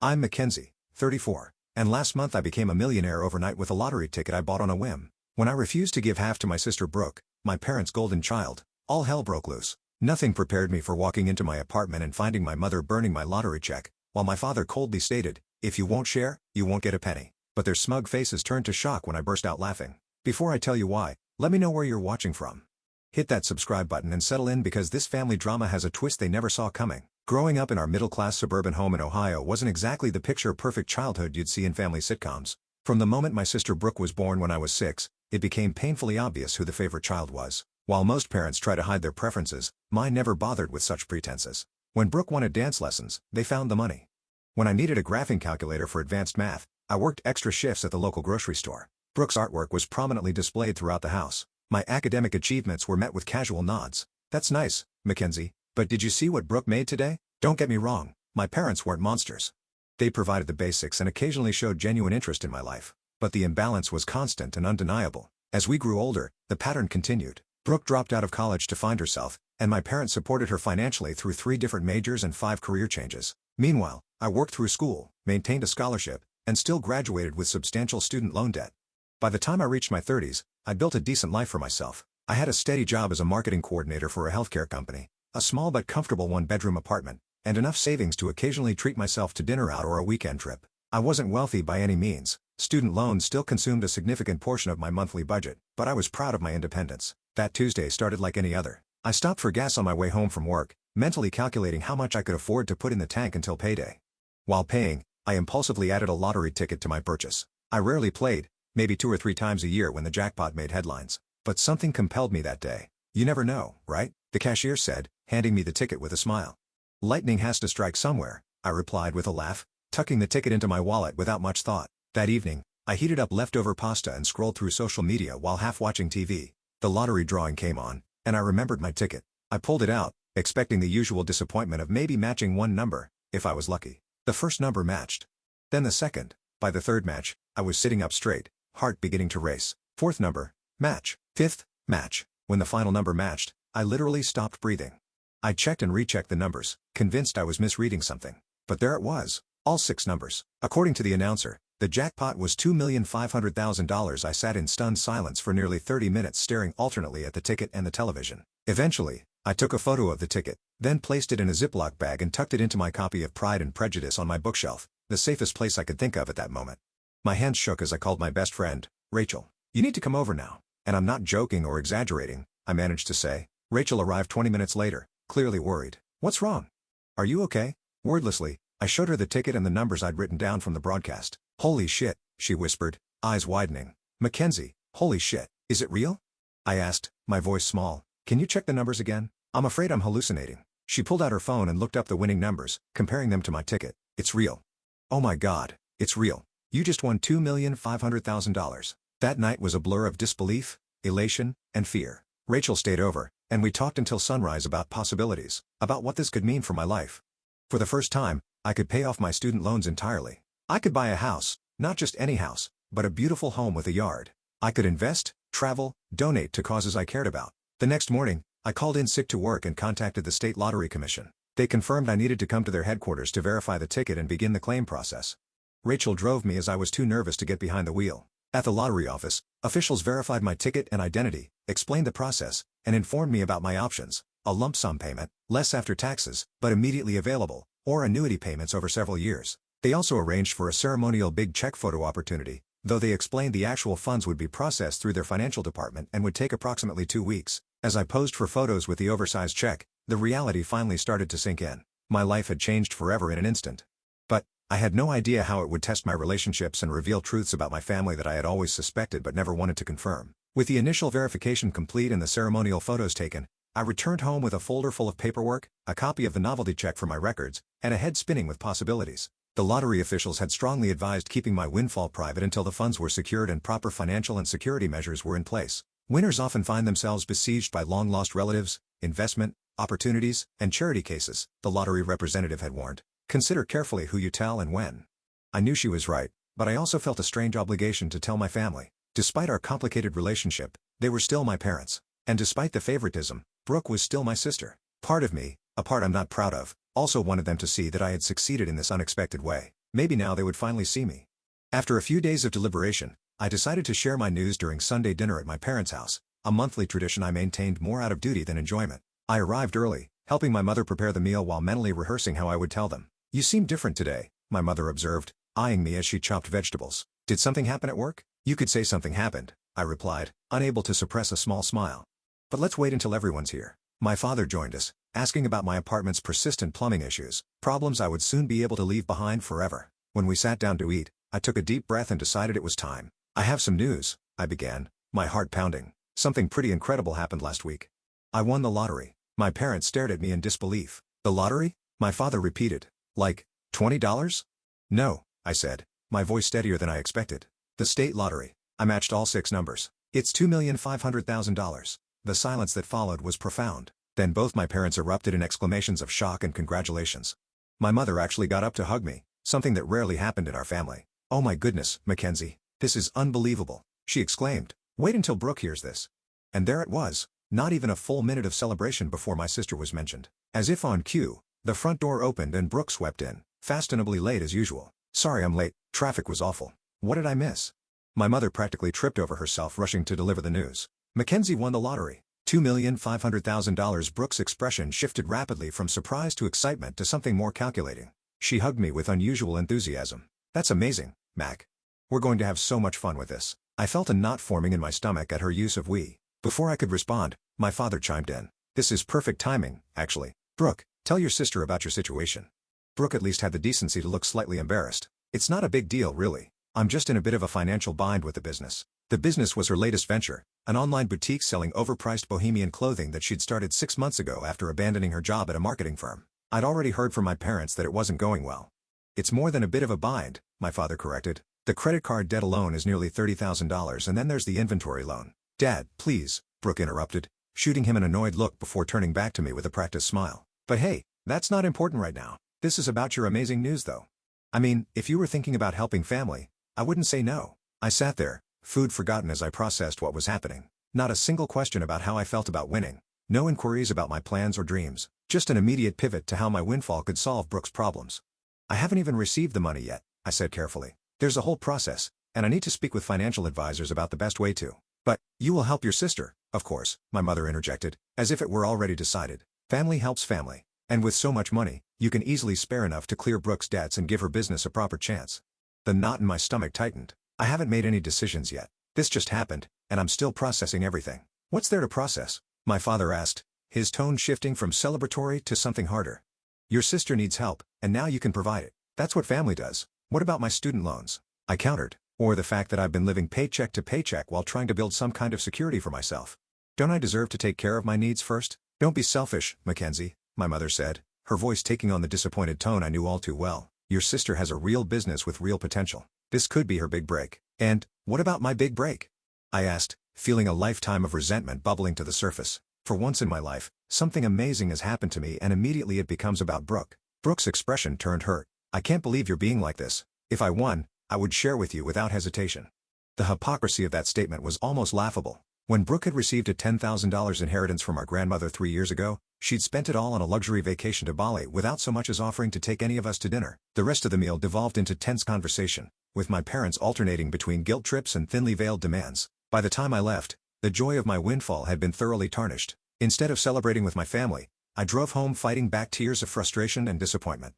I'm Mackenzie, 34, and last month I became a millionaire overnight with a lottery ticket I bought on a whim. When I refused to give half to my sister Brooke, my parents' golden child, all hell broke loose. Nothing prepared me for walking into my apartment and finding my mother burning my lottery check, while my father coldly stated, "If you won't share, you won't get a penny." But their smug faces turned to shock when I burst out laughing. Before I tell you why, let me know where you're watching from. Hit that subscribe button and settle in because this family drama has a twist they never saw coming. Growing up in our middle-class suburban home in Ohio wasn't exactly the picture-perfect childhood you'd see in family sitcoms. From the moment my sister Brooke was born when I was 6, it became painfully obvious who the favorite child was. While most parents try to hide their preferences, mine never bothered with such pretenses. When Brooke wanted dance lessons, they found the money. When I needed a graphing calculator for advanced math, I worked extra shifts at the local grocery store. Brooke's artwork was prominently displayed throughout the house. My academic achievements were met with casual nods. "That's nice, Mackenzie, but did you see what Brooke made today?" Don't get me wrong, my parents weren't monsters. They provided the basics and occasionally showed genuine interest in my life. But the imbalance was constant and undeniable. As we grew older, the pattern continued. Brooke dropped out of college to find herself, and my parents supported her financially through 3 different majors and 5 career changes. Meanwhile, I worked through school, maintained a scholarship, and still graduated with substantial student loan debt. By the time I reached my 30s, I'd built a decent life for myself. I had a steady job as a marketing coordinator for a healthcare company, a small but comfortable 1-bedroom apartment, and enough savings to occasionally treat myself to dinner out or a weekend trip. I wasn't wealthy by any means. Student loans still consumed a significant portion of my monthly budget, but I was proud of my independence. That Tuesday started like any other. I stopped for gas on my way home from work, mentally calculating how much I could afford to put in the tank until payday. While paying, I impulsively added a lottery ticket to my purchase. I rarely played, maybe 2 or 3 times a year when the jackpot made headlines. But something compelled me that day. "You never know, right?" the cashier said, handing me the ticket with a smile. "Lightning has to strike somewhere," I replied with a laugh, tucking the ticket into my wallet without much thought. That evening, I heated up leftover pasta and scrolled through social media while half watching TV. The lottery drawing came on, and I remembered my ticket. I pulled it out, expecting the usual disappointment of maybe matching one number, if I was lucky. The first number matched. Then the second. By the third match, I was sitting up straight, heart beginning to race. Fourth number, match. Fifth, match. When the final number matched, I literally stopped breathing. I checked and rechecked the numbers, convinced I was misreading something. But there it was, all 6 numbers. According to the announcer, the jackpot was $2,500,000. I sat in stunned silence for nearly 30 minutes staring alternately at the ticket and the television. Eventually, I took a photo of the ticket, then placed it in a Ziploc bag and tucked it into my copy of Pride and Prejudice on my bookshelf, the safest place I could think of at that moment. My hands shook as I called my best friend, Rachel. "You need to come over now." "And I'm not joking or exaggerating," I managed to say. Rachel arrived 20 minutes later, clearly worried. "What's wrong? Are you okay?" Wordlessly, I showed her the ticket and the numbers I'd written down from the broadcast. "Holy shit," she whispered, eyes widening. "Mackenzie, holy shit, is it real?" I asked, my voice small. "Can you check the numbers again? I'm afraid I'm hallucinating." She pulled out her phone and looked up the winning numbers, comparing them to my ticket. "It's real. Oh my God, it's real. You just won $2,500,000. That night was a blur of disbelief, elation, and fear. Rachel stayed over, and we talked until sunrise about possibilities, about what this could mean for my life. For the first time, I could pay off my student loans entirely. I could buy a house, not just any house, but a beautiful home with a yard. I could invest, travel, donate to causes I cared about. The next morning, I called in sick to work and contacted the State Lottery Commission. They confirmed I needed to come to their headquarters to verify the ticket and begin the claim process. Rachel drove me as I was too nervous to get behind the wheel. At the lottery office, officials verified my ticket and identity, explained the process, and informed me about my options: a lump sum payment, less after taxes, but immediately available, or annuity payments over several years. They also arranged for a ceremonial big check photo opportunity, though they explained the actual funds would be processed through their financial department and would take approximately 2 weeks. As I posed for photos with the oversized check, the reality finally started to sink in. My life had changed forever in an instant. But I had no idea how it would test my relationships and reveal truths about my family that I had always suspected but never wanted to confirm. With the initial verification complete and the ceremonial photos taken, I returned home with a folder full of paperwork, a copy of the novelty check for my records, and a head spinning with possibilities. The lottery officials had strongly advised keeping my windfall private until the funds were secured and proper financial and security measures were in place. Winners often find themselves besieged by long-lost relatives, investment opportunities, and charity cases, the lottery representative had warned. "Consider carefully who you tell and when." I knew she was right, but I also felt a strange obligation to tell my family. Despite our complicated relationship, they were still my parents. And despite the favoritism, Brooke was still my sister. Part of me, a part I'm not proud of, also wanted them to see that I had succeeded in this unexpected way. Maybe now they would finally see me. After a few days of deliberation, I decided to share my news during Sunday dinner at my parents' house, a monthly tradition I maintained more out of duty than enjoyment. I arrived early, helping my mother prepare the meal while mentally rehearsing how I would tell them. "You seem different today," my mother observed, eyeing me as she chopped vegetables. "Did something happen at work?" "You could say something happened," I replied, unable to suppress a small smile. "But let's wait until everyone's here." My father joined us, asking about my apartment's persistent plumbing issues, problems I would soon be able to leave behind forever. When we sat down to eat, I took a deep breath and decided it was time. "I have some news," I began, my heart pounding. "Something pretty incredible happened last week. I won the lottery." My parents stared at me in disbelief. "The lottery?" my father repeated. "Like, $20? "No," I said, my voice steadier than I expected. "The state lottery." I matched all 6 numbers. "It's $2,500,000. The silence that followed was profound. Then both my parents erupted in exclamations of shock and congratulations. My mother actually got up to hug me, something that rarely happened in our family. "Oh my goodness, Mackenzie, this is unbelievable," she exclaimed. "Wait until Brooke hears this." And there it was, not even a full minute of celebration before my sister was mentioned. As if on cue, the front door opened and Brooke swept in, fashionably late as usual. "Sorry I'm late, traffic was awful. What did I miss?" My mother practically tripped over herself rushing to deliver the news. Mackenzie won the lottery. $2,500,000. Brooke's expression shifted rapidly from surprise to excitement to something more calculating. She hugged me with unusual enthusiasm. "That's amazing, Mac. We're going to have so much fun with this." I felt a knot forming in my stomach at her use of "we." Before I could respond, my father chimed in. "This is perfect timing, actually. Brooke, tell your sister about your situation." Brooke at least had the decency to look slightly embarrassed. "It's not a big deal, really. I'm just in a bit of a financial bind with the business." The business was her latest venture, an online boutique selling overpriced bohemian clothing that she'd started 6 months ago after abandoning her job at a marketing firm. I'd already heard from my parents that it wasn't going well. "It's more than a bit of a bind," my father corrected. "The credit card debt alone is nearly $30,000 and then there's the inventory loan." "Dad, please," Brooke interrupted, shooting him an annoyed look before turning back to me with a practiced smile. "But hey, that's not important right now. This is about your amazing news though. I mean, if you were thinking about helping family, I wouldn't say no." I sat there, food forgotten as I processed what was happening. Not a single question about how I felt about winning. No inquiries about my plans or dreams. Just an immediate pivot to how my windfall could solve Brooke's problems. "I haven't even received the money yet," I said carefully. "There's a whole process, and I need to speak with financial advisors about the best way to." "But, you will help your sister, of course," my mother interjected, as if it were already decided. "Family helps family. And with so much money, you can easily spare enough to clear Brooke's debts and give her business a proper chance." The knot in my stomach tightened. I haven't made any decisions yet. This just happened, and I'm still processing everything. "What's there to process?" my father asked, his tone shifting from celebratory to something harder. "Your sister needs help, and now you can provide it. That's what family does." "What about my student loans?" I countered. "Or the fact that I've been living paycheck to paycheck while trying to build some kind of security for myself. Don't I deserve to take care of my needs first?" "Don't be selfish, Mackenzie," my mother said, her voice taking on the disappointed tone I knew all too well. "Your sister has a real business with real potential. This could be her big break." "And, what about my big break?" I asked, feeling a lifetime of resentment bubbling to the surface. For once in my life, something amazing has happened to me and immediately it becomes about Brooke. Brooke's expression turned hurt. "I can't believe you're being like this. If I won, I would share with you without hesitation." The hypocrisy of that statement was almost laughable. When Brooke had received a $10,000 inheritance from our grandmother 3 years ago, she'd spent it all on a luxury vacation to Bali without so much as offering to take any of us to dinner. The rest of the meal devolved into tense conversation, with my parents alternating between guilt trips and thinly veiled demands. By the time I left, the joy of my windfall had been thoroughly tarnished. Instead of celebrating with my family, I drove home fighting back tears of frustration and disappointment.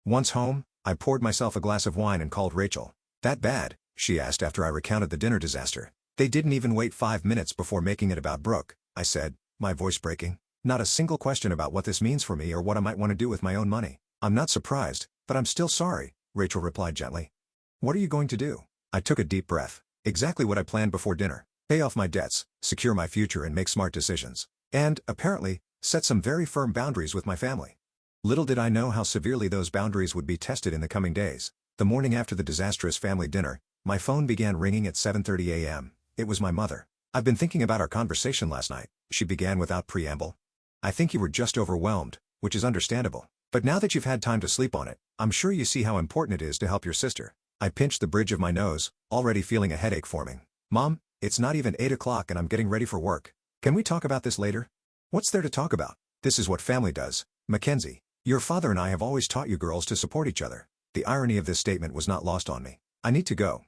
Once home, I poured myself a glass of wine and called Rachel. "That bad?" she asked after I recounted the dinner disaster. "They didn't even wait 5 minutes before making it about Brooke," I said, my voice breaking. "Not a single question about what this means for me or what I might want to do with my own money." "I'm not surprised, but I'm still sorry," Rachel replied gently. "What are you going to do?" I took a deep breath. Exactly what I planned before dinner. Pay off my debts, secure my future and make smart decisions. And, apparently, set some very firm boundaries with my family. Little did I know how severely those boundaries would be tested in the coming days. The morning after the disastrous family dinner, my phone began ringing at 7:30 a.m. It was my mother. "I've been thinking about our conversation last night," she began without preamble. "I think you were just overwhelmed, which is understandable. But now that you've had time to sleep on it, I'm sure you see how important it is to help your sister." I pinched the bridge of my nose, already feeling a headache forming. "Mom, it's not even 8 o'clock and I'm getting ready for work. Can we talk about this later?" "What's there to talk about? This is what family does, Mackenzie. Your father and I have always taught you girls to support each other. The irony of this statement was not lost on me. I need to go.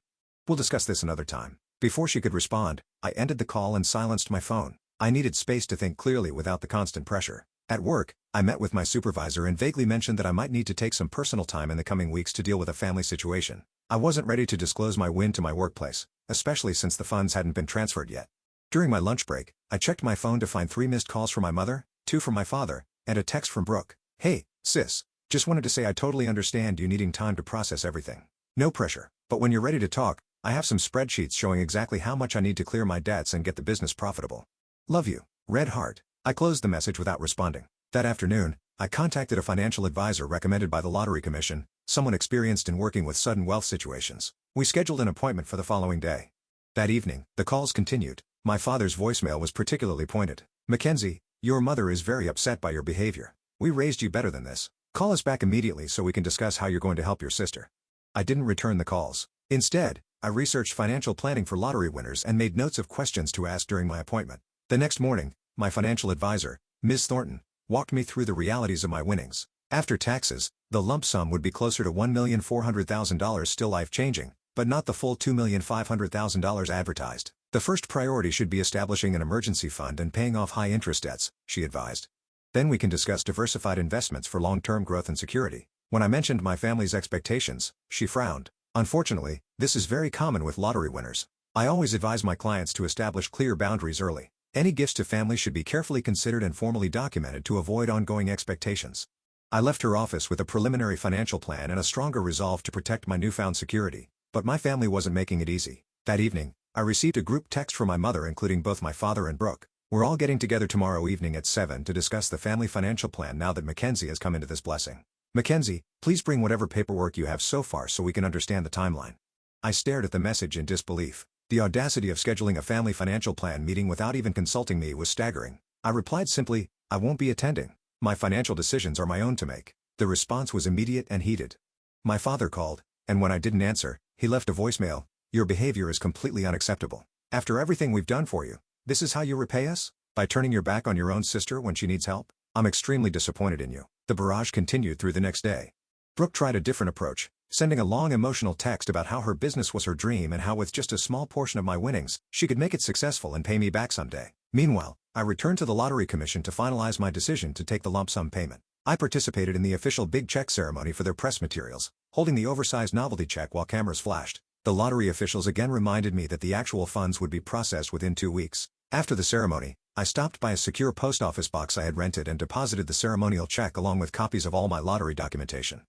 We'll discuss this another time. Before she could respond, I ended the call and silenced my phone. I needed space to think clearly without the constant pressure. At work, I met with my supervisor and vaguely mentioned that I might need to take some personal time in the coming weeks to deal with a family situation. I wasn't ready to disclose my win to my workplace, especially since the funds hadn't been transferred yet. During my lunch break, I checked my phone to find 3 missed calls from my mother, 2 from my father, and a text from Brooke. "Hey, sis. Just wanted to say I totally understand you needing time to process everything. No pressure, but when you're ready to talk, I have some spreadsheets showing exactly how much I need to clear my debts and get the business profitable. Love you, Red Heart." I closed the message without responding. That afternoon, I contacted a financial advisor recommended by the Lottery Commission, someone experienced in working with sudden wealth situations. We scheduled an appointment for the following day. That evening, the calls continued. My father's voicemail was particularly pointed. "Mackenzie, your mother is very upset by your behavior. We raised you better than this. Call us back immediately so we can discuss how you're going to help your sister." I didn't return the calls. Instead, I researched financial planning for lottery winners and made notes of questions to ask during my appointment. The next morning, my financial advisor, Ms. Thornton, walked me through the realities of my winnings. After taxes, the lump sum would be closer to $1,400,000, still life-changing, but not the full $2,500,000 advertised. The first priority should be establishing an emergency fund and paying off high-interest debts, she advised. Then we can discuss diversified investments for long-term growth and security. When I mentioned my family's expectations, she frowned. Unfortunately, this is very common with lottery winners. I always advise my clients to establish clear boundaries early. Any gifts to family should be carefully considered and formally documented to avoid ongoing expectations. I left her office with a preliminary financial plan and a stronger resolve to protect my newfound security, but my family wasn't making it easy. That evening, I received a group text from my mother including both my father and Brooke. "We're all getting together tomorrow evening at 7 to discuss the family financial plan now that Mackenzie has come into this blessing. Mackenzie, please bring whatever paperwork you have so far so we can understand the timeline." I stared at the message in disbelief. The audacity of scheduling a family financial plan meeting without even consulting me was staggering. I replied simply, "I won't be attending. My financial decisions are my own to make." The response was immediate and heated. My father called, and when I didn't answer, he left a voicemail. "Your behavior is completely unacceptable. After everything we've done for you, this is how you repay us? By turning your back on your own sister when she needs help? I'm extremely disappointed in you." The barrage continued through the next day. Brooke tried a different approach, sending a long emotional text about how her business was her dream and how with just a small portion of my winnings, she could make it successful and pay me back someday. Meanwhile, I returned to the Lottery Commission to finalize my decision to take the lump sum payment. I participated in the official big check ceremony for their press materials, holding the oversized novelty check while cameras flashed. The lottery officials again reminded me that the actual funds would be processed within 2 weeks. After the ceremony, I stopped by a secure post office box I had rented and deposited the ceremonial check along with copies of all my lottery documentation.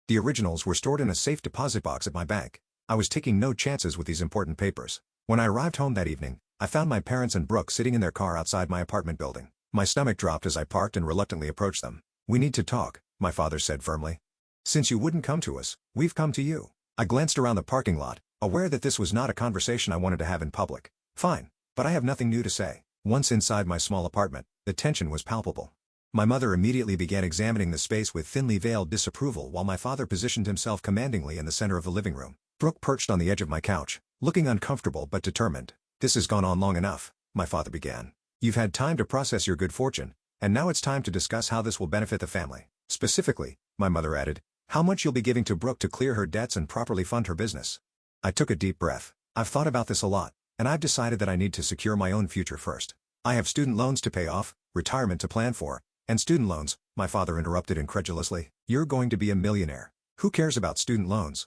The originals were stored in a safe deposit box at my bank. I was taking no chances with these important papers. When I arrived home that evening, I found my parents and Brooke sitting in their car outside my apartment building. My stomach dropped as I parked and reluctantly approached them. "We need to talk," my father said firmly. "Since you wouldn't come to us, we've come to you." I glanced around the parking lot, aware that this was not a conversation I wanted to have in public. "Fine, but I have nothing new to say." Once inside my small apartment, the tension was palpable. My mother immediately began examining the space with thinly veiled disapproval while my father positioned himself commandingly in the center of the living room. Brooke perched on the edge of my couch, looking uncomfortable but determined. "This has gone on long enough," my father began. "You've had time to process your good fortune, and now it's time to discuss how this will benefit the family. Specifically," my mother added, "how much you'll be giving to Brooke to clear her debts and properly fund her business." I took a deep breath. "I've thought about this a lot, and I've decided that I need to secure my own future first. I have student loans to pay off, retirement to plan for, and student loans," my father interrupted incredulously. "You're going to be a millionaire. Who cares about student loans?"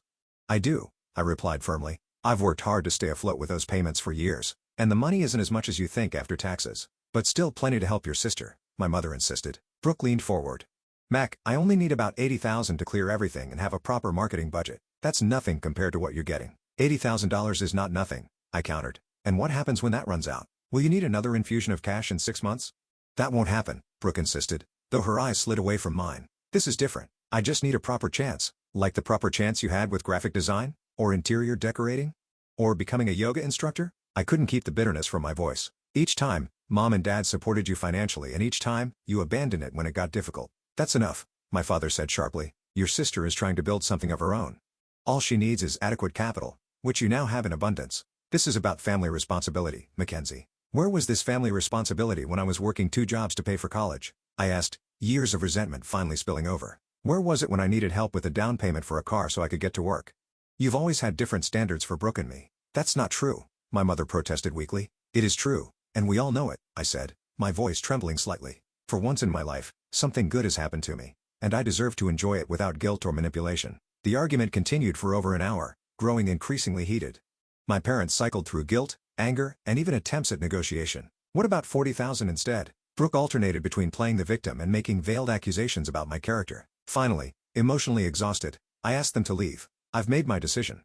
"I do," I replied firmly. "I've worked hard to stay afloat with those payments for years, and the money isn't as much as you think after taxes. But still plenty to help your sister," my mother insisted. Brooke leaned forward. "Mac, I only need about $80,000 to clear everything and have a proper marketing budget. That's nothing compared to what you're getting." $80,000 is not nothing," I countered. "And what happens when that runs out? Will you need another infusion of cash in 6 months?" "That won't happen," Brooke insisted, though her eyes slid away from mine. "This is different. I just need a proper chance, like the proper chance you had with graphic design, or interior decorating, or becoming a yoga instructor." I couldn't keep the bitterness from my voice. "Each time, Mom and Dad supported you financially and each time, you abandoned it when it got difficult." "That's enough," my father said sharply. "Your sister is trying to build something of her own. All she needs is adequate capital, which you now have in abundance. This is about family responsibility, Mackenzie." "Where was this family responsibility when I was working 2 jobs to pay for college?" I asked, years of resentment finally spilling over. Where was it when I needed help with a down payment for a car so I could get to work? You've always had different standards for Brooke and me. That's not true, my mother protested weakly. It is true, and we all know it, I said, my voice trembling slightly. For once in my life, something good has happened to me, and I deserve to enjoy it without guilt or manipulation. The argument continued for over an hour, growing increasingly heated. My parents cycled through guilt, anger, and even attempts at negotiation. What about 40,000 instead? Brooke alternated between playing the victim and making veiled accusations about my character. Finally, emotionally exhausted, I asked them to leave. I've made my decision.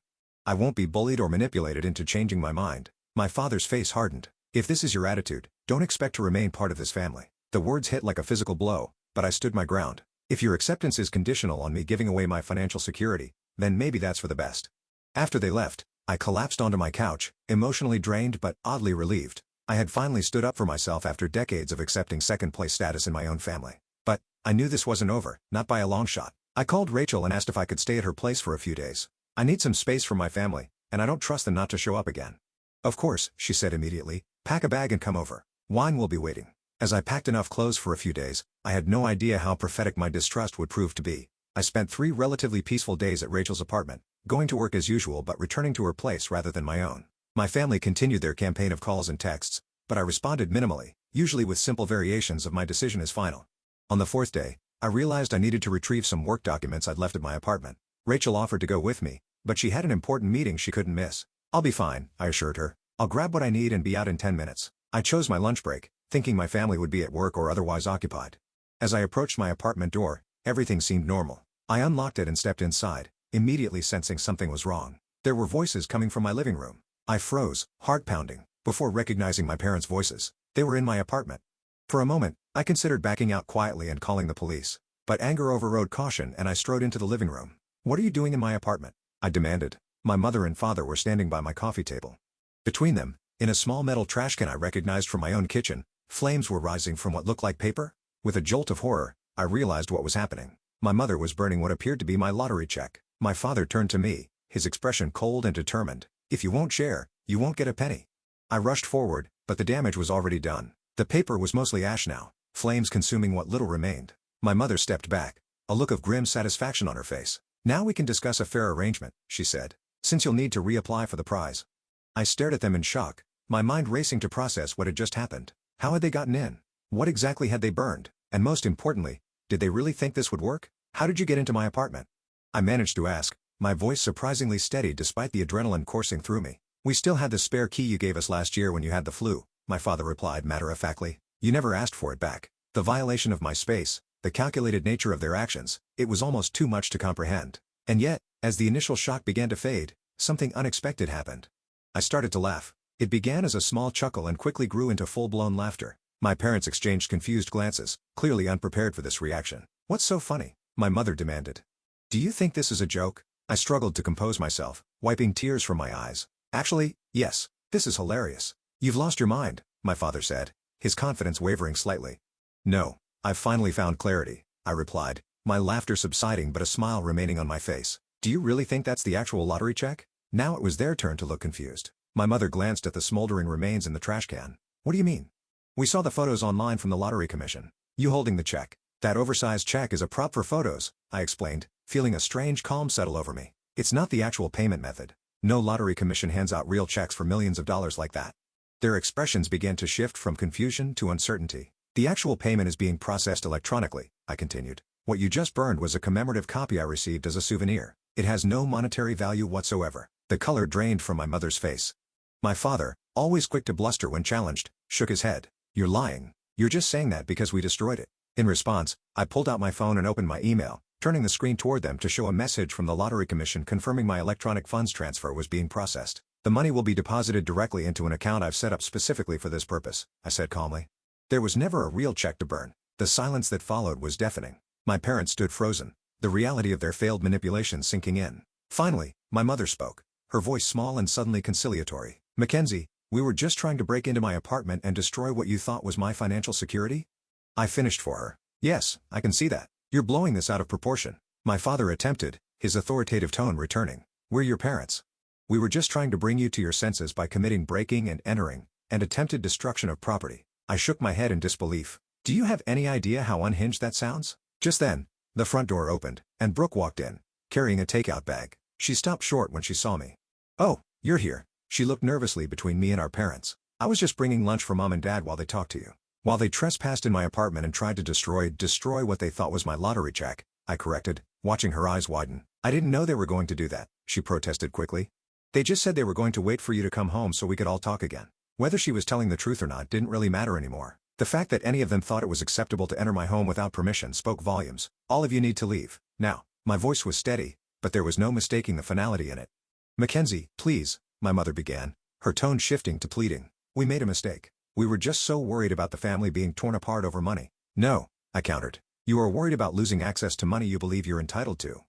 I won't be bullied or manipulated into changing my mind. My father's face hardened. If this is your attitude, don't expect to remain part of this family. The words hit like a physical blow, but I stood my ground. If your acceptance is conditional on me giving away my financial security, then maybe that's for the best. After they left, I collapsed onto my couch, emotionally drained but oddly relieved. I had finally stood up for myself after decades of accepting second-place status in my own family. But I knew this wasn't over, not by a long shot. I called Rachel and asked if I could stay at her place for a few days. I need some space from my family, and I don't trust them not to show up again. Of course, she said immediately, pack a bag and come over. Wine will be waiting. As I packed enough clothes for a few days, I had no idea how prophetic my distrust would prove to be. I spent 3 relatively peaceful days at Rachel's apartment, going to work as usual but returning to her place rather than my own. My family continued their campaign of calls and texts, but I responded minimally, usually with simple variations of my decision is final. On the 4th day, I realized I needed to retrieve some work documents I'd left at my apartment. Rachel offered to go with me, but she had an important meeting she couldn't miss. I'll be fine, I assured her. I'll grab what I need and be out in 10 minutes. I chose my lunch break, thinking my family would be at work or otherwise occupied. As I approached my apartment door, everything seemed normal. I unlocked it and stepped inside, immediately sensing something was wrong. There were voices coming from my living room. I froze, heart pounding, before recognizing my parents' voices. They were in my apartment. For a moment, I considered backing out quietly and calling the police. But anger overrode caution and I strode into the living room. What are you doing in my apartment? I demanded. My mother and father were standing by my coffee table. Between them, in a small metal trash can I recognized from my own kitchen, flames were rising from what looked like paper. With a jolt of horror, I realized what was happening. My mother was burning what appeared to be my lottery check. My father turned to me, his expression cold and determined. If you won't share, you won't get a penny. I rushed forward, but the damage was already done. The paper was mostly ash now, flames consuming what little remained. My mother stepped back, a look of grim satisfaction on her face. Now we can discuss a fair arrangement, she said, since you'll need to reapply for the prize. I stared at them in shock, my mind racing to process what had just happened. How had they gotten in? What exactly had they burned? And most importantly, did they really think this would work? How did you get into my apartment? I managed to ask, my voice surprisingly steady despite the adrenaline coursing through me. We still had the spare key you gave us last year when you had the flu, my father replied matter-of-factly. You never asked for it back. The violation of my space, the calculated nature of their actions, it was almost too much to comprehend. And yet, as the initial shock began to fade, something unexpected happened. I started to laugh. It began as a small chuckle and quickly grew into full-blown laughter. My parents exchanged confused glances, clearly unprepared for this reaction. What's so funny? My mother demanded. Do you think this is a joke? I struggled to compose myself, wiping tears from my eyes. Actually, yes, this is hilarious. You've lost your mind, my father said, his confidence wavering slightly. No, I've finally found clarity, I replied, my laughter subsiding but a smile remaining on my face. Do you really think that's the actual lottery check? Now it was their turn to look confused. My mother glanced at the smoldering remains in the trash can. What do you mean? We saw the photos online from the lottery commission. You holding the check. That oversized check is a prop for photos, I explained, feeling a strange calm settle over me. It's not the actual payment method. No lottery commission hands out real checks for millions of dollars like that. Their expressions began to shift from confusion to uncertainty. The actual payment is being processed electronically, I continued. What you just burned was a commemorative copy I received as a souvenir. It has no monetary value whatsoever. The color drained from my mother's face. My father, always quick to bluster when challenged, shook his head. You're lying. You're just saying that because we destroyed it. In response, I pulled out my phone and opened my email, turning the screen toward them to show a message from the Lottery Commission confirming my electronic funds transfer was being processed. The money will be deposited directly into an account I've set up specifically for this purpose, I said calmly. There was never a real check to burn. The silence that followed was deafening. My parents stood frozen, the reality of their failed manipulation sinking in. Finally, my mother spoke, her voice small and suddenly conciliatory. Mackenzie, we were just trying to break into my apartment and destroy what you thought was my financial security? I finished for her. Yes, I can see that. You're blowing this out of proportion. My father attempted, his authoritative tone returning. We're your parents. We were just trying to bring you to your senses by committing breaking and entering, and attempted destruction of property. I shook my head in disbelief. Do you have any idea how unhinged that sounds? Just then, The front door opened, and Brooke walked in, carrying a takeout bag. She stopped short when she saw me. "Oh, you're here." She looked nervously between me and our parents. "I was just bringing lunch for Mom and Dad while they talked to you." "While they trespassed in my apartment and tried to destroy what they thought was my lottery check," I corrected, watching her eyes widen. "I didn't know they were going to do that," she protested quickly. "They just said they were going to wait for you to come home so we could all talk again." Whether she was telling the truth or not didn't really matter anymore. The fact that any of them thought it was acceptable to enter my home without permission spoke volumes. "All of you need to leave, now." My voice was steady, but there was no mistaking the finality in it. "Mackenzie, please," my mother began, her tone shifting to pleading. "We made a mistake. We were just so worried about the family being torn apart over money." "No," I countered. "You are worried about losing access to money you believe you're entitled to.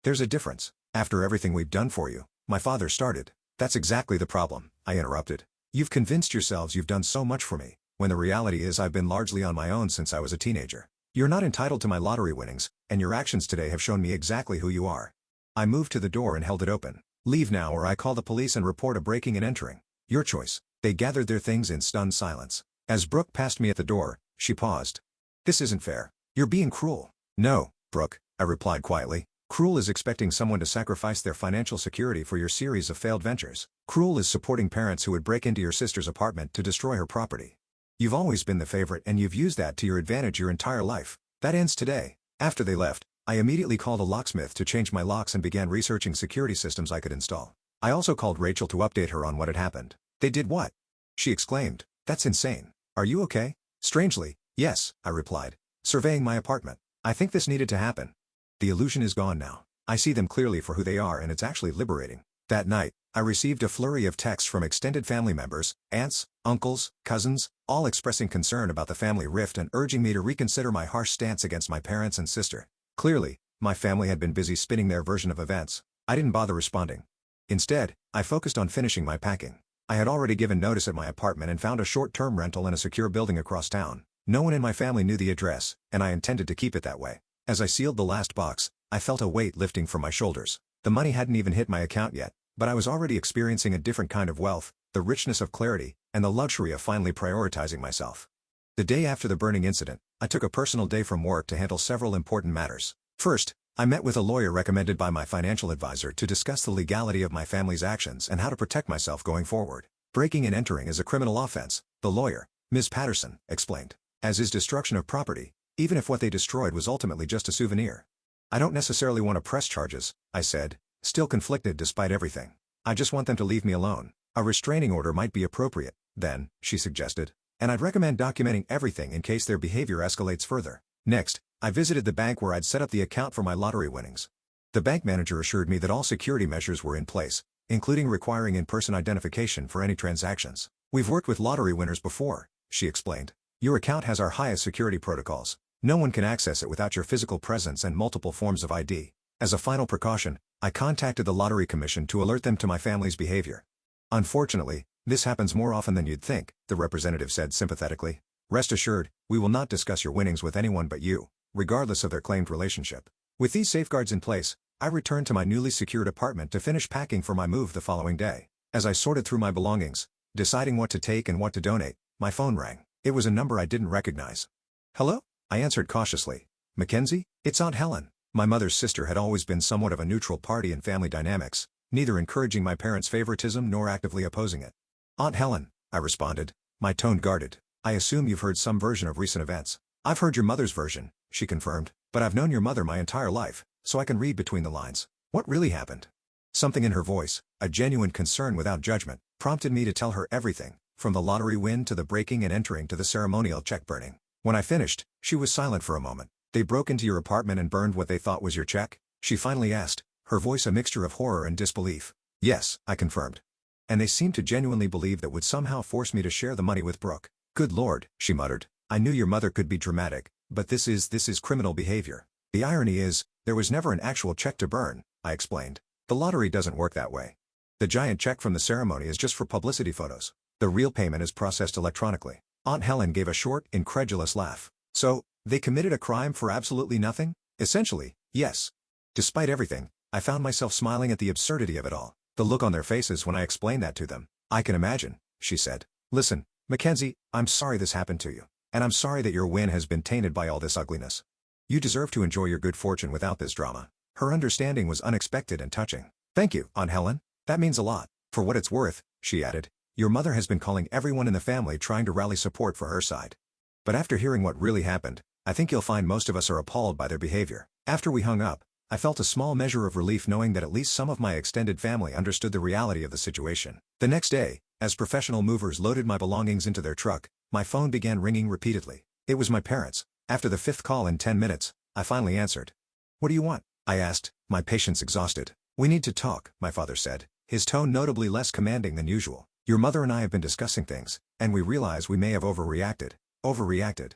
There's a difference. After everything we've done for you," my father started. "That's exactly the problem," I interrupted. "You've convinced yourselves you've done so much for me, when the reality is I've been largely on my own since I was a teenager. You're not entitled to my lottery winnings, and your actions today have shown me exactly who you are." I moved to the door and held it open. "Leave now or I call the police and report a breaking and entering. Your choice." They gathered their things in stunned silence. As Brooke passed me at the door, she paused. "This isn't fair. You're being cruel." "No, Brooke," I replied quietly. "Cruel is expecting someone to sacrifice their financial security for your series of failed ventures. Cruel is supporting parents who would break into your sister's apartment to destroy her property. You've always been the favorite and you've used that to your advantage your entire life. That ends today." After they left, I immediately called a locksmith to change my locks and began researching security systems I could install. I also called Rachel to update her on what had happened. "They did what?" she exclaimed. "That's insane. Are you okay?" "Strangely, yes," I replied, surveying my apartment. "I think this needed to happen. The illusion is gone now. I see them clearly for who they are and it's actually liberating." That night, I received a flurry of texts from extended family members, aunts, uncles, cousins, all expressing concern about the family rift and urging me to reconsider my harsh stance against my parents and sister. Clearly, my family had been busy spinning their version of events. I didn't bother responding. Instead, I focused on finishing my packing. I had already given notice at my apartment and found a short-term rental in a secure building across town. No one in my family knew the address, and I intended to keep it that way. As I sealed the last box, I felt a weight lifting from my shoulders. The money hadn't even hit my account yet, but I was already experiencing a different kind of wealth, the richness of clarity, and the luxury of finally prioritizing myself. The day after the burning incident, I took a personal day from work to handle several important matters. First, I met with a lawyer recommended by my financial advisor to discuss the legality of my family's actions and how to protect myself going forward. "Breaking and entering is a criminal offense," the lawyer, Ms. Patterson, explained, "as is destruction of property, even if what they destroyed was ultimately just a souvenir." "I don't necessarily want to press charges," I said, still conflicted despite everything. "I just want them to leave me alone. A restraining order might be appropriate, then," she suggested. "And I'd recommend documenting everything in case their behavior escalates further." Next, I visited the bank where I'd set up the account for my lottery winnings. The bank manager assured me that all security measures were in place, including requiring in-person identification for any transactions. "We've worked with lottery winners before," she explained. "Your account has our highest security protocols. No one can access it without your physical presence and multiple forms of ID." As a final precaution, I contacted the Lottery Commission to alert them to my family's behavior. "Unfortunately, this happens more often than you'd think," the representative said sympathetically. "Rest assured, we will not discuss your winnings with anyone but you, regardless of their claimed relationship." With these safeguards in place, I returned to my newly secured apartment to finish packing for my move the following day. As I sorted through my belongings, deciding what to take and what to donate, my phone rang. It was a number I didn't recognize. "Hello?" I answered cautiously. "Mackenzie? It's Aunt Helen." My mother's sister had always been somewhat of a neutral party in family dynamics, neither encouraging my parents' favoritism nor actively opposing it. "Aunt Helen," I responded, my tone guarded. "I assume you've heard some version of recent events." "I've heard your mother's version," she confirmed, "but I've known your mother my entire life, so I can read between the lines." "What really happened?" Something in her voice, a genuine concern without judgment, prompted me to tell her everything, from the lottery win to the breaking and entering to the ceremonial check burning. When I finished, she was silent for a moment. "They broke into your apartment and burned what they thought was your check?" she finally asked, her voice a mixture of horror and disbelief. "Yes," I confirmed. "And they seemed to genuinely believe that would somehow force me to share the money with Brooke." "Good Lord," she muttered. "I knew your mother could be dramatic, but this is criminal behavior." "The irony is, there was never an actual check to burn," I explained. "The lottery doesn't work that way. The giant check from the ceremony is just for publicity photos. The real payment is processed electronically." Aunt Helen gave a short, incredulous laugh. "So, they committed a crime for absolutely nothing?" "Essentially, yes." Despite everything, I found myself smiling at the absurdity of it all. The look on their faces when I explained that to them. "I can imagine," she said. "Listen, Mackenzie, I'm sorry this happened to you. And I'm sorry that your win has been tainted by all this ugliness. You deserve to enjoy your good fortune without this drama. Her understanding was unexpected and touching. Thank you, Aunt Helen. That means a lot. For what it's worth, she added, your mother has been calling everyone in the family trying to rally support for her side. But after hearing what really happened, I think you'll find most of us are appalled by their behavior. After we hung up, I felt a small measure of relief knowing that at least some of my extended family understood the reality of the situation. The next day, as professional movers loaded my belongings into their truck, my phone began ringing repeatedly. It was my parents. After the fifth call in 10 minutes, I finally answered. What do you want? I asked, my patience exhausted. We need to talk, my father said, his tone notably less commanding than usual. Your mother and I have been discussing things, and we realize we may have overreacted. Overreacted?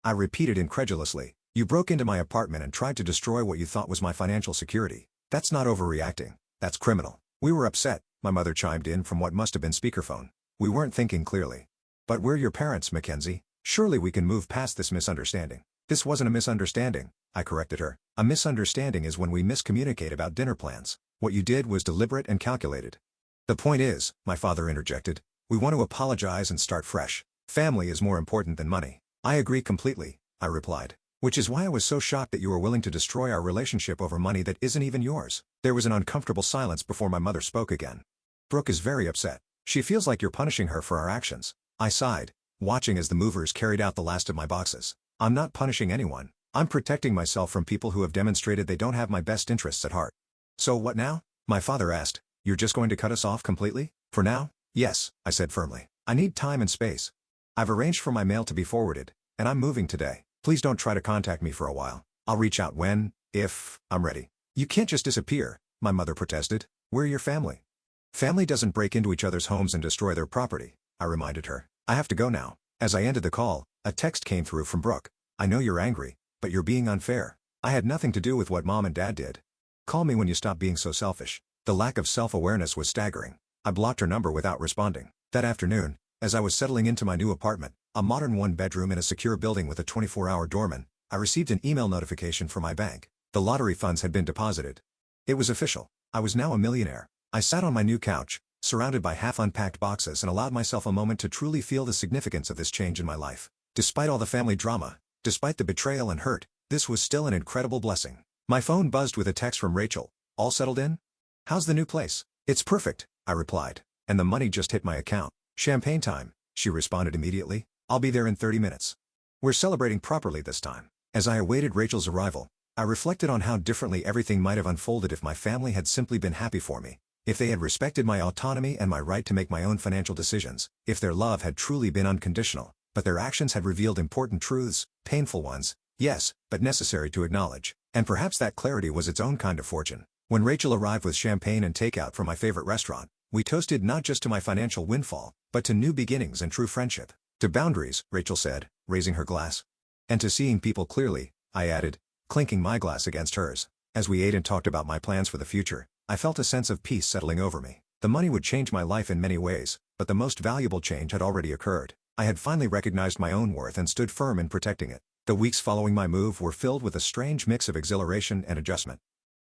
I repeated incredulously. You broke into my apartment and tried to destroy what you thought was my financial security. That's not overreacting. That's criminal. We were upset, my mother chimed in from what must have been speakerphone. We weren't thinking clearly. But we're your parents, Mackenzie. Surely we can move past this misunderstanding. This wasn't a misunderstanding, I corrected her. A misunderstanding is when we miscommunicate about dinner plans. What you did was deliberate and calculated. The point is, my father interjected, we want to apologize and start fresh. Family is more important than money. I agree completely, I replied. Which is why I was so shocked that you were willing to destroy our relationship over money that isn't even yours. There was an uncomfortable silence before my mother spoke again. Brooke is very upset. She feels like you're punishing her for our actions. I sighed, watching as the movers carried out the last of my boxes. I'm not punishing anyone. I'm protecting myself from people who have demonstrated they don't have my best interests at heart. So what now? My father asked. You're just going to cut us off completely? For now? Yes, I said firmly. I need time and space. I've arranged for my mail to be forwarded, and I'm moving today. Please don't try to contact me for a while. I'll reach out when, if, I'm ready. You can't just disappear, my mother protested. We're your family. Family doesn't break into each other's homes and destroy their property, I reminded her. I have to go now. As I ended the call, a text came through from Brooke. I know you're angry, but you're being unfair. I had nothing to do with what Mom and Dad did. Call me when you stop being so selfish. The lack of self-awareness was staggering. I blocked her number without responding. That afternoon, as I was settling into my new apartment, a modern one-bedroom in a secure building with a 24-hour doorman, I received an email notification from my bank. The lottery funds had been deposited. It was official. I was now a millionaire. I sat on my new couch, surrounded by half-unpacked boxes, and allowed myself a moment to truly feel the significance of this change in my life. Despite all the family drama, despite the betrayal and hurt, this was still an incredible blessing. My phone buzzed with a text from Rachel. All settled in? How's the new place? It's perfect, I replied. And the money just hit my account. Champagne time, she responded immediately. I'll be there in 30 minutes. We're celebrating properly this time. As I awaited Rachel's arrival, I reflected on how differently everything might have unfolded if my family had simply been happy for me. If they had respected my autonomy and my right to make my own financial decisions. If their love had truly been unconditional. But their actions had revealed important truths, painful ones, yes, but necessary to acknowledge. And perhaps that clarity was its own kind of fortune. When Rachel arrived with champagne and takeout from my favorite restaurant, we toasted not just to my financial windfall, but to new beginnings and true friendship. To boundaries, Rachel said, raising her glass. And to seeing people clearly, I added, clinking my glass against hers. As we ate and talked about my plans for the future, I felt a sense of peace settling over me. The money would change my life in many ways, but the most valuable change had already occurred. I had finally recognized my own worth and stood firm in protecting it. The weeks following my move were filled with a strange mix of exhilaration and adjustment.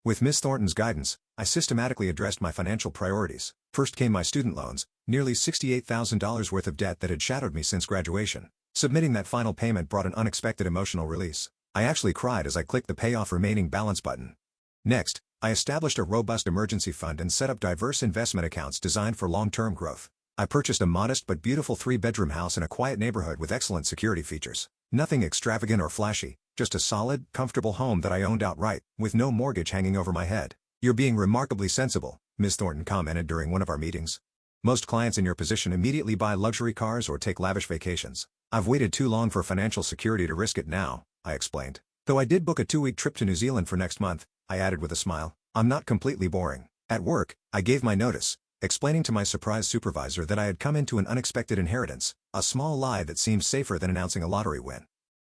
With Miss Thornton's guidance, I systematically addressed my financial priorities. First came my student loans, nearly $68,000 worth of debt that had shadowed me since graduation. Submitting that final payment brought an unexpected emotional release. I actually cried as I clicked the Pay Off Remaining Balance button. Next, I established a robust emergency fund and set up diverse investment accounts designed for long-term growth. I purchased a modest but beautiful 3-bedroom house in a quiet neighborhood with excellent security features. Nothing extravagant or flashy, just a solid, comfortable home that I owned outright, with no mortgage hanging over my head. You're being remarkably sensible, Ms. Thornton commented during one of our meetings. Most clients in your position immediately buy luxury cars or take lavish vacations. I've waited too long for financial security to risk it now, I explained. Though I did book a 2-week trip to New Zealand for next month, I added with a smile. I'm not completely boring. At work, I gave my notice, explaining to my surprised supervisor that I had come into an unexpected inheritance, a small lie that seemed safer than announcing a lottery win.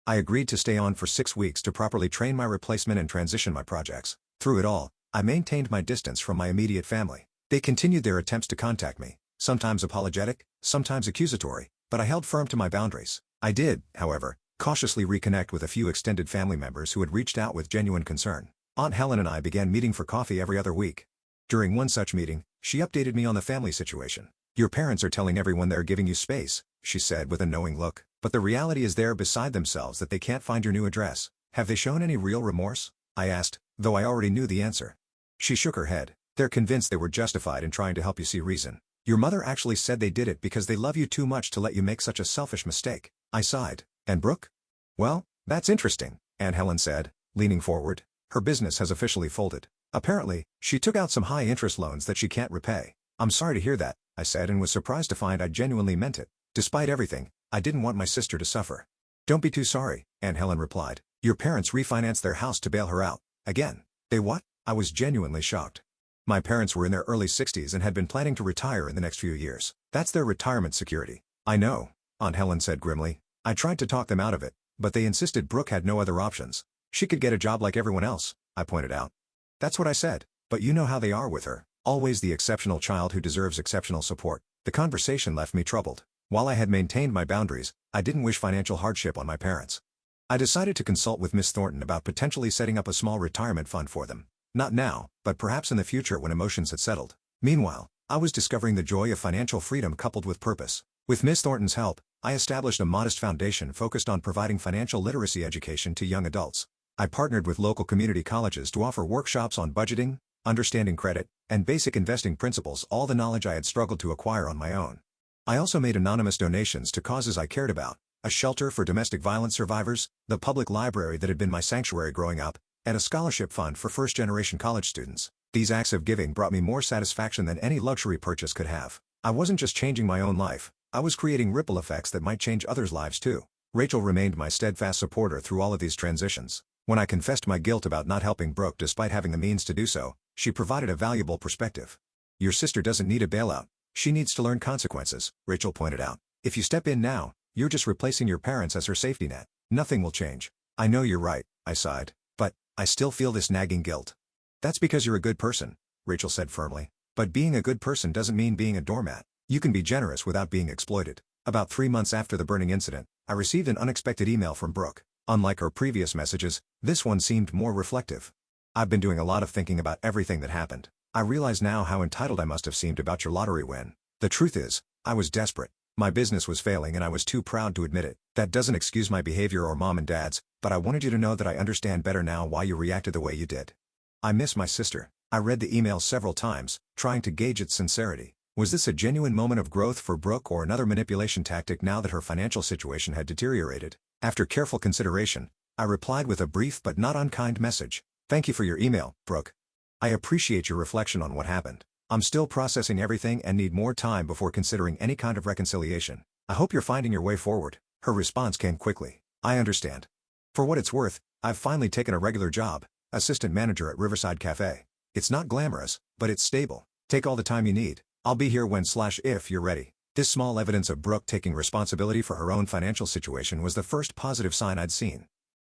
I agreed to stay on for 6 weeks to properly train my replacement and transition my projects. Through it all, I maintained my distance from my immediate family. They continued their attempts to contact me, sometimes apologetic, sometimes accusatory, but I held firm to my boundaries. I did, however, cautiously reconnect with a few extended family members who had reached out with genuine concern. Aunt Helen and I began meeting for coffee every other week. During one such meeting, she updated me on the family situation. Your parents are telling everyone they're giving you space, she said with a knowing look, but the reality is they're beside themselves that they can't find your new address. Have they shown any real remorse? I asked, though I already knew the answer. She shook her head. They're convinced they were justified in trying to help you see reason. Your mother actually said they did it because they love you too much to let you make such a selfish mistake. I sighed. And Brooke? Well, that's interesting, Aunt Helen said, leaning forward. Her business has officially folded. Apparently, she took out some high-interest loans that she can't repay. I'm sorry to hear that, I said, and was surprised to find I genuinely meant it. Despite everything, I didn't want my sister to suffer. Don't be too sorry, Aunt Helen replied. Your parents refinanced their house to bail her out. Again. They what? I was genuinely shocked. My parents were in their early 60s and had been planning to retire in the next few years. That's their retirement security. I know, Aunt Helen said grimly. I tried to talk them out of it, but they insisted Brooke had no other options. She could get a job like everyone else, I pointed out. That's what I said, but you know how they are with her. Always the exceptional child who deserves exceptional support. The conversation left me troubled. While I had maintained my boundaries, I didn't wish financial hardship on my parents. I decided to consult with Miss Thornton about potentially setting up a small retirement fund for them. Not now, but perhaps in the future when emotions had settled. Meanwhile, I was discovering the joy of financial freedom coupled with purpose. With Miss Thornton's help, I established a modest foundation focused on providing financial literacy education to young adults. I partnered with local community colleges to offer workshops on budgeting, understanding credit, and basic investing principles, all the knowledge I had struggled to acquire on my own. I also made anonymous donations to causes I cared about, a shelter for domestic violence survivors, the public library that had been my sanctuary growing up, and a scholarship fund for first-generation college students. These acts of giving brought me more satisfaction than any luxury purchase could have. I wasn't just changing my own life, I was creating ripple effects that might change others' lives too. Rachel remained my steadfast supporter through all of these transitions. When I confessed my guilt about not helping Brooke despite having the means to do so, she provided a valuable perspective. Your sister doesn't need a bailout. She needs to learn consequences, Rachel pointed out. If you step in now, you're just replacing your parents as her safety net. Nothing will change. I know you're right, I sighed. But, I still feel this nagging guilt. That's because you're a good person, Rachel said firmly. But being a good person doesn't mean being a doormat. You can be generous without being exploited. About 3 months after the burning incident, I received an unexpected email from Brooke. Unlike her previous messages, this one seemed more reflective. I've been doing a lot of thinking about everything that happened. I realize now how entitled I must have seemed about your lottery win. The truth is, I was desperate. My business was failing and I was too proud to admit it. That doesn't excuse my behavior or mom and dad's, but I wanted you to know that I understand better now why you reacted the way you did. I miss my sister. I read the email several times, trying to gauge its sincerity. Was this a genuine moment of growth for Brooke or another manipulation tactic now that her financial situation had deteriorated? After careful consideration, I replied with a brief but not unkind message. Thank you for your email, Brooke. I appreciate your reflection on what happened. I'm still processing everything and need more time before considering any kind of reconciliation. I hope you're finding your way forward. Her response came quickly. I understand. For what it's worth, I've finally taken a regular job, assistant manager at Riverside Cafe. It's not glamorous, but it's stable. Take all the time you need. I'll be here when/if you're ready. This small evidence of Brooke taking responsibility for her own financial situation was the first positive sign I'd seen.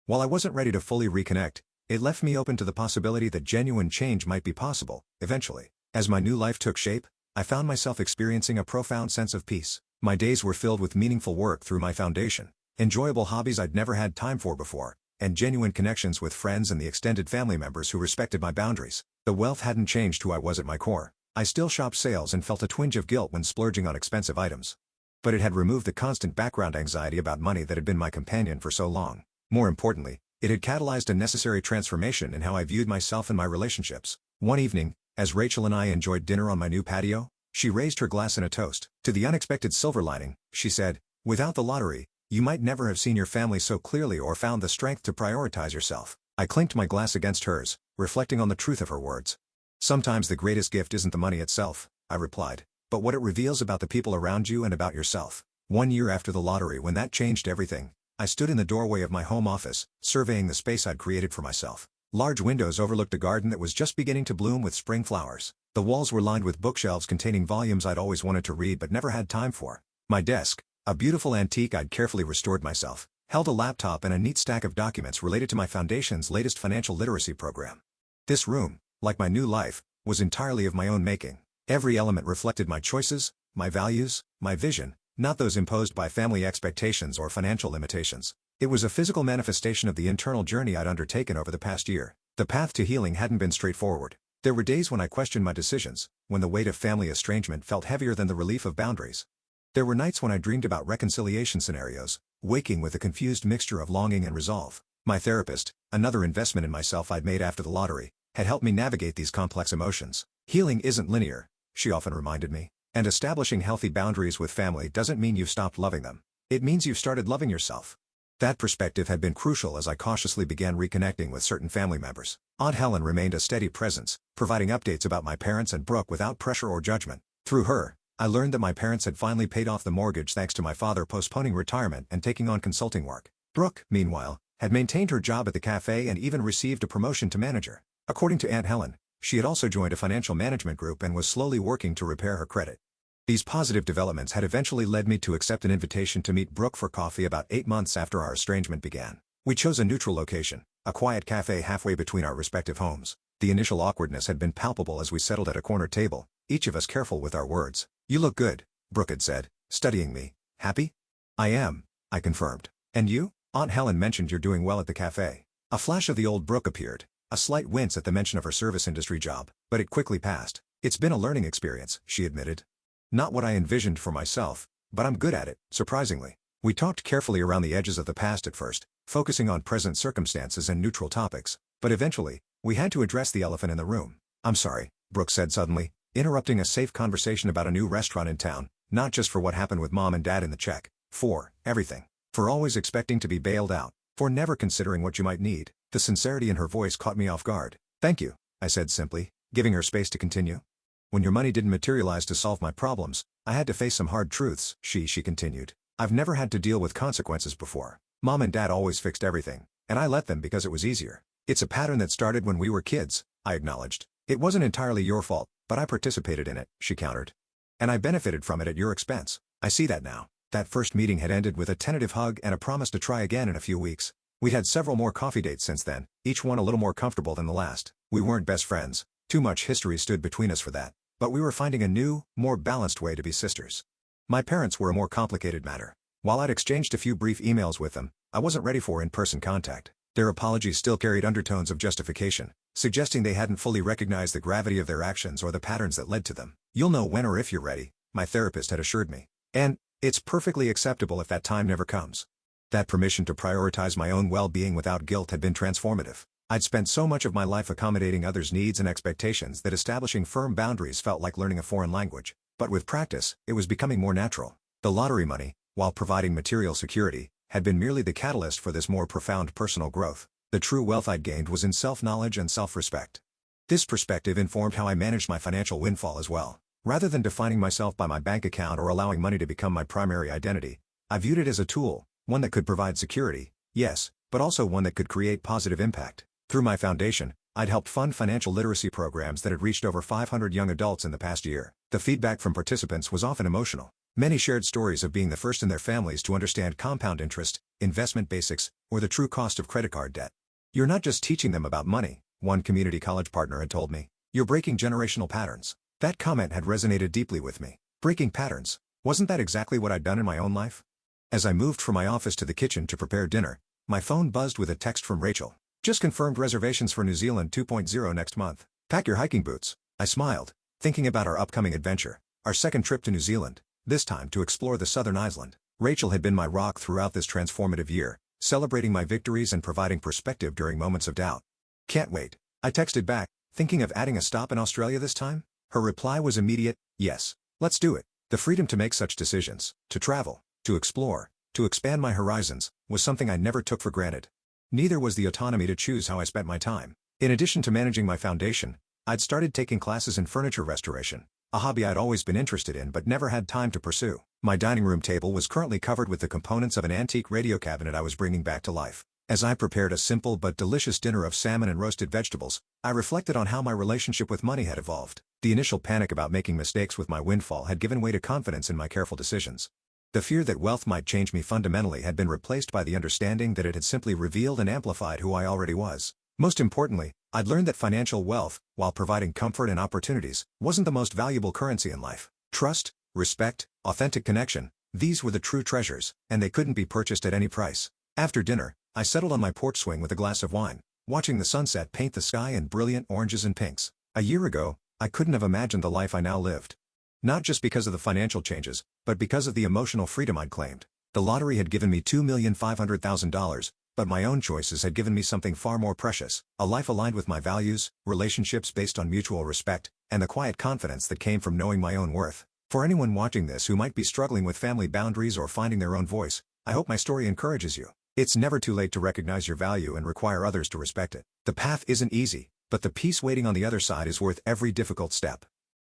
While I wasn't ready to fully reconnect, it left me open to the possibility that genuine change might be possible, eventually. As my new life took shape, I found myself experiencing a profound sense of peace. My days were filled with meaningful work through my foundation, enjoyable hobbies I'd never had time for before, and genuine connections with friends and the extended family members who respected my boundaries. The wealth hadn't changed who I was at my core. I still shopped sales and felt a twinge of guilt when splurging on expensive items. But it had removed the constant background anxiety about money that had been my companion for so long. More importantly, it had catalyzed a necessary transformation in how I viewed myself and my relationships. One evening, as Rachel and I enjoyed dinner on my new patio, she raised her glass in a toast. To the unexpected silver lining, she said, without the lottery, you might never have seen your family so clearly or found the strength to prioritize yourself. I clinked my glass against hers, reflecting on the truth of her words. Sometimes the greatest gift isn't the money itself, I replied, but what it reveals about the people around you and about yourself. 1 year after the lottery, when that changed everything, I stood in the doorway of my home office, surveying the space I'd created for myself. Large windows overlooked a garden that was just beginning to bloom with spring flowers. The walls were lined with bookshelves containing volumes I'd always wanted to read but never had time for. My desk, a beautiful antique I'd carefully restored myself, held a laptop and a neat stack of documents related to my foundation's latest financial literacy program. This room, like my new life, was entirely of my own making. Every element reflected my choices, my values, my vision, not those imposed by family expectations or financial limitations. It was a physical manifestation of the internal journey I'd undertaken over the past year. The path to healing hadn't been straightforward. There were days when I questioned my decisions, when the weight of family estrangement felt heavier than the relief of boundaries. There were nights when I dreamed about reconciliation scenarios, waking with a confused mixture of longing and resolve. My therapist, another investment in myself I'd made after the lottery, had helped me navigate these complex emotions. Healing isn't linear, she often reminded me, and establishing healthy boundaries with family doesn't mean you've stopped loving them. It means you've started loving yourself. That perspective had been crucial as I cautiously began reconnecting with certain family members. Aunt Helen remained a steady presence, providing updates about my parents and Brooke without pressure or judgment. Through her, I learned that my parents had finally paid off the mortgage thanks to my father postponing retirement and taking on consulting work. Brooke, meanwhile, had maintained her job at the cafe and even received a promotion to manager. According to Aunt Helen, she had also joined a financial management group and was slowly working to repair her credit. These positive developments had eventually led me to accept an invitation to meet Brooke for coffee about 8 months after our estrangement began. We chose a neutral location, a quiet cafe halfway between our respective homes. The initial awkwardness had been palpable as we settled at a corner table, each of us careful with our words. "You look good," Brooke had said, studying me. "Happy?" "I am," I confirmed. "And you?" Aunt Helen mentioned you're doing well at the cafe. A flash of the old Brooke appeared, a slight wince at the mention of her service industry job, but it quickly passed. "It's been a learning experience," she admitted. "Not what I envisioned for myself, but I'm good at it, surprisingly." We talked carefully around the edges of the past at first, focusing on present circumstances and neutral topics, but eventually, we had to address the elephant in the room. "I'm sorry," Brooke said suddenly, interrupting a safe conversation about a new restaurant in town, not just for what happened with Mom and Dad in the check, for everything. For always expecting to be bailed out, for never considering what you might need. The sincerity in her voice caught me off guard. "Thank you," I said simply, giving her space to continue. "When your money didn't materialize to solve my problems, I had to face some hard truths," she continued. "I've never had to deal with consequences before. Mom and Dad always fixed everything, and I let them because it was easier. It's a pattern that started when we were kids," I acknowledged. "It wasn't entirely your fault, but I participated in it," she countered. "And I benefited from it at your expense. I see that now." That first meeting had ended with a tentative hug and a promise to try again in a few weeks. We'd had several more coffee dates since then, each one a little more comfortable than the last. We weren't best friends. Too much history stood between us for that. But we were finding a new, more balanced way to be sisters. My parents were a more complicated matter. While I'd exchanged a few brief emails with them, I wasn't ready for in-person contact. Their apologies still carried undertones of justification, suggesting they hadn't fully recognized the gravity of their actions or the patterns that led to them. "You'll know when or if you're ready," my therapist had assured me. And it's perfectly acceptable if that time never comes. That permission to prioritize my own well-being without guilt had been transformative. I'd spent so much of my life accommodating others' needs and expectations that establishing firm boundaries felt like learning a foreign language. But with practice, it was becoming more natural. The lottery money, while providing material security, had been merely the catalyst for this more profound personal growth. The true wealth I'd gained was in self-knowledge and self-respect. This perspective informed how I managed my financial windfall as well. Rather than defining myself by my bank account or allowing money to become my primary identity, I viewed it as a tool, one that could provide security, yes, but also one that could create positive impact. Through my foundation, I'd helped fund financial literacy programs that had reached over 500 young adults in the past year. The feedback from participants was often emotional. Many shared stories of being the first in their families to understand compound interest, investment basics, or the true cost of credit card debt. "You're not just teaching them about money," one community college partner had told me. "You're breaking generational patterns." That comment had resonated deeply with me. Breaking patterns. Wasn't that exactly what I'd done in my own life? As I moved from my office to the kitchen to prepare dinner, my phone buzzed with a text from Rachel. "Just confirmed reservations for New Zealand 2.0 next month. Pack your hiking boots." I smiled, thinking about our upcoming adventure, our second trip to New Zealand, this time to explore the southern island. Rachel had been my rock throughout this transformative year, celebrating my victories and providing perspective during moments of doubt. "Can't wait," I texted back, thinking of adding a stop in Australia this time. Her reply was immediate, "Yes, let's do it." The freedom to make such decisions, to travel, to explore, to expand my horizons, was something I never took for granted. Neither was the autonomy to choose how I spent my time. In addition to managing my foundation, I'd started taking classes in furniture restoration, a hobby I'd always been interested in but never had time to pursue. My dining room table was currently covered with the components of an antique radio cabinet I was bringing back to life. As I prepared a simple but delicious dinner of salmon and roasted vegetables, I reflected on how my relationship with money had evolved. The initial panic about making mistakes with my windfall had given way to confidence in my careful decisions. The fear that wealth might change me fundamentally had been replaced by the understanding that it had simply revealed and amplified who I already was. Most importantly, I'd learned that financial wealth, while providing comfort and opportunities, wasn't the most valuable currency in life. Trust, respect, authentic connection, these were the true treasures, and they couldn't be purchased at any price. After dinner, I settled on my porch swing with a glass of wine, watching the sunset paint the sky in brilliant oranges and pinks. A year ago, I couldn't have imagined the life I now lived. Not just because of the financial changes, but because of the emotional freedom I'd claimed. The lottery had given me $2,500,000, But my own choices had given me something far more precious, a life aligned with my values, relationships based on mutual respect, and the quiet confidence that came from knowing my own worth. For anyone watching this who might be struggling with family boundaries or finding their own voice, I hope my story encourages you. It's never too late to recognize your value and require others to respect it. The path isn't easy, but the peace waiting on the other side is worth every difficult step.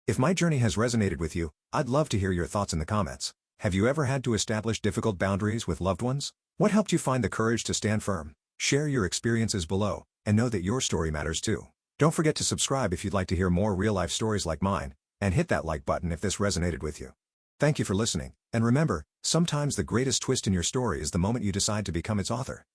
If my journey has resonated with you, I'd love to hear your thoughts in the comments. Have you ever had to establish difficult boundaries with loved ones? What helped you find the courage to stand firm? Share your experiences below, and know that your story matters too. Don't forget to subscribe if you'd like to hear more real-life stories like mine, and hit that like button if this resonated with you. Thank you for listening, and remember, sometimes the greatest twist in your story is the moment you decide to become its author.